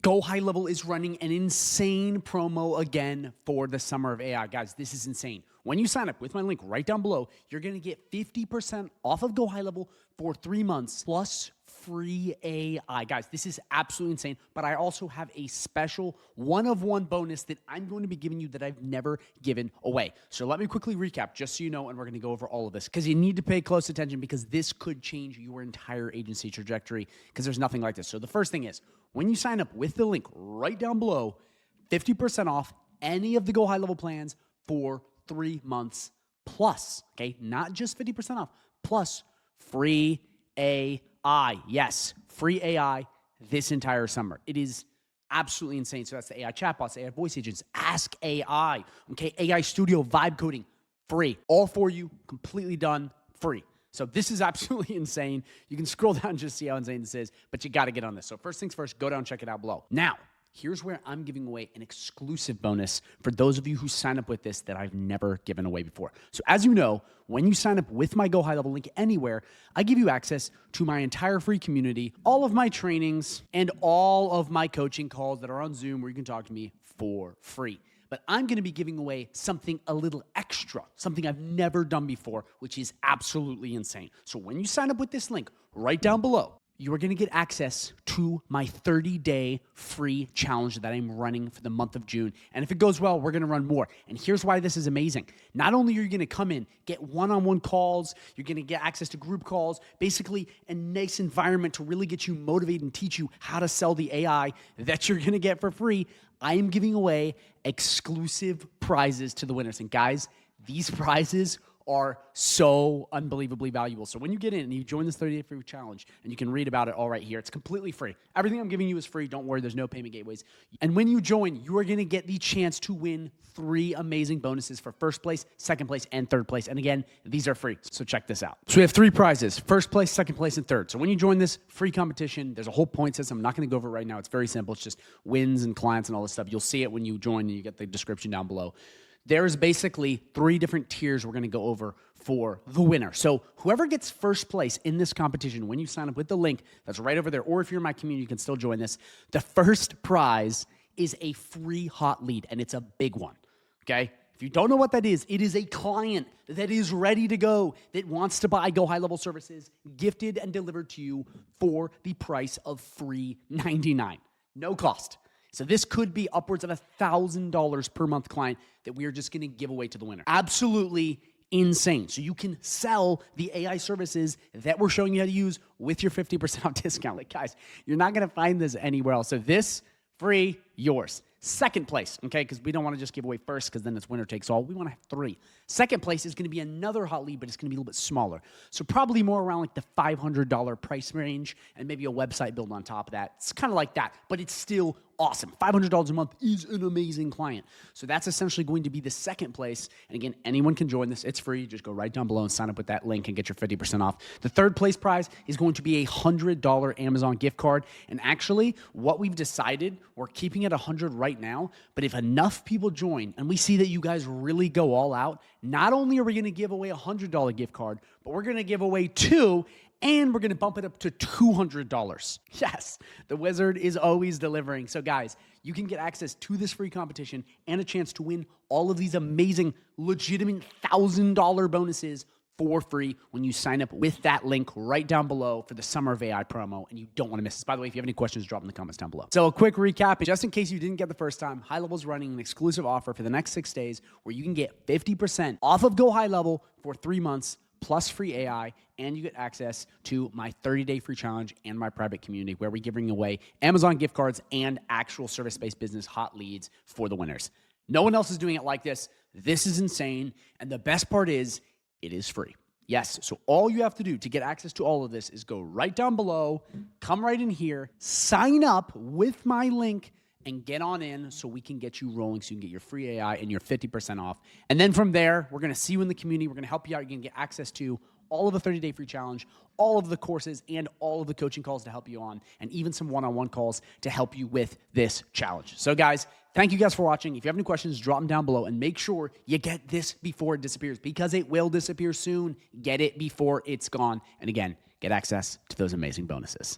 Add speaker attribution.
Speaker 1: GoHighLevel is running an insane promo again for the summer of AI. Guys, this is insane. When you sign up with my link right down below, you're going to get 50% off of GoHighLevel for 3 months plus free AI. Guys, this is absolutely insane, but I also have a special one-of-one bonus that I'm going to be giving you that I've never given away. So let me quickly recap just so you know, and we're going to go over all of this because you need to pay close attention because this could change your entire agency trajectory because there's nothing like this. So the first thing is, when you sign up with the link right down below, 50% off any of the GoHighLevel plans for 3 months plus, okay? Not just 50% off, plus free AI. Yes, free AI this entire summer. It is absolutely insane. So that's the AI chatbots, AI voice agents, Ask AI, okay? AI Studio, vibe coding, free. All for you, completely done, free. So this is absolutely insane. You can scroll down and just see how insane this is, but you got to get on this. So first things first, go down and check it out below. Now, here's where I'm giving away an exclusive bonus for those of you who sign up with this that I've never given away before. So as you know, when you sign up with my GoHighLevel link anywhere, I give you access to my entire free community, all of my trainings, and all of my coaching calls that are on Zoom where you can talk to me for free. But I'm going to be giving away something a little extra, something I've never done before, which is absolutely insane. So when you sign up with this link right down below, you are going to get access to my 30-day free challenge that I'm running for the month of June. And if it goes well, we're going to run more. And here's why this is amazing. Not only are you going to come in, get one-on-one calls, you're going to get access to group calls, basically a nice environment to really get you motivated and teach you how to sell the AI that you're going to get for free. I am giving away exclusive prizes to the winners. And guys, these prizes are so unbelievably valuable. So when you get in and you join this 30-day free challenge, and you can read about it all right here, it's completely free. Everything I'm giving you is free. Don't worry, there's no payment gateways. And when you join, you are going to get the chance to win 3 amazing bonuses for first place, second place, and third place. And again, these are free. So check this out. So we have 3 prizes: first place, second place, and third. So when you join this free competition, there's a whole point system. I'm not going to go over it right now. It's very simple. It's just wins and clients and all this stuff. You'll see it when you join, and you get the description down below. There's basically 3 different tiers we're going to go over for the winner. So whoever gets first place in this competition, when you sign up with the link that's right over there, or if you're in my community, you can still join this. The first prize is a free hot lead, and it's a big one, okay? If you don't know what that is, it is a client that is ready to go, that wants to buy GoHighLevel services, gifted and delivered to you for the price of free $99. No cost. So this could be upwards of $1,000 per month client that we are just going to give away to the winner. Absolutely insane. So you can sell the AI services that we're showing you how to use with your 50% off discount. Like, guys, you're not going to find this anywhere else. So this, free, yours. Second place, okay, because we don't want to just give away first because then it's winner takes all. We want to have 3. Second place is going to be another hot lead, but it's going to be a little bit smaller. So probably more around like the $500 price range and maybe a website build on top of that. It's kind of like that, but it's still awesome. $500 a month is an amazing client. So that's essentially going to be the second place. And again, anyone can join this. It's free. Just go right down below and sign up with that link and get your 50% off. The third place prize is going to be a $100 Amazon gift card. And actually, what we've decided, we're keeping it $100 right now, but if enough people join and we see that you guys really go all out, not only are we going to give away a $100 gift card, but we're going to give away 2, and we're going to bump it up to $200. Yes, the wizard is always delivering. So guys, you can get access to this free competition and a chance to win all of these amazing, legitimate $1,000 bonuses for free when you sign up with that link right down below for the Summer of AI promo, and you don't want to miss this. By the way, if you have any questions, drop them in the comments down below. So a quick recap, just in case you didn't get the first time, HighLevel is running an exclusive offer for the next 6 days where you can get 50% off of GoHighLevel for 3 months, plus free AI, and you get access to my 30-day free challenge and my private community where we're giving away Amazon gift cards and actual service-based business hot leads for the winners. No one else is doing it like this. This is insane, and the best part is it is free. Yes, so all you have to do to get access to all of this is go right down below, come right in here, sign up with my link, and get on in so we can get you rolling so you can get your free AI and your 50% off. And then from there, we're going to see you in the community. We're going to help you out. You're going to get access to all of the 30-day free challenge, all of the courses, and all of the coaching calls to help you on, and even some one-on-one calls to help you with this challenge. So guys, thank you guys for watching. If you have any questions, drop them down below, and make sure you get this before it disappears, because it will disappear soon. Get it before it's gone. And again, get access to those amazing bonuses.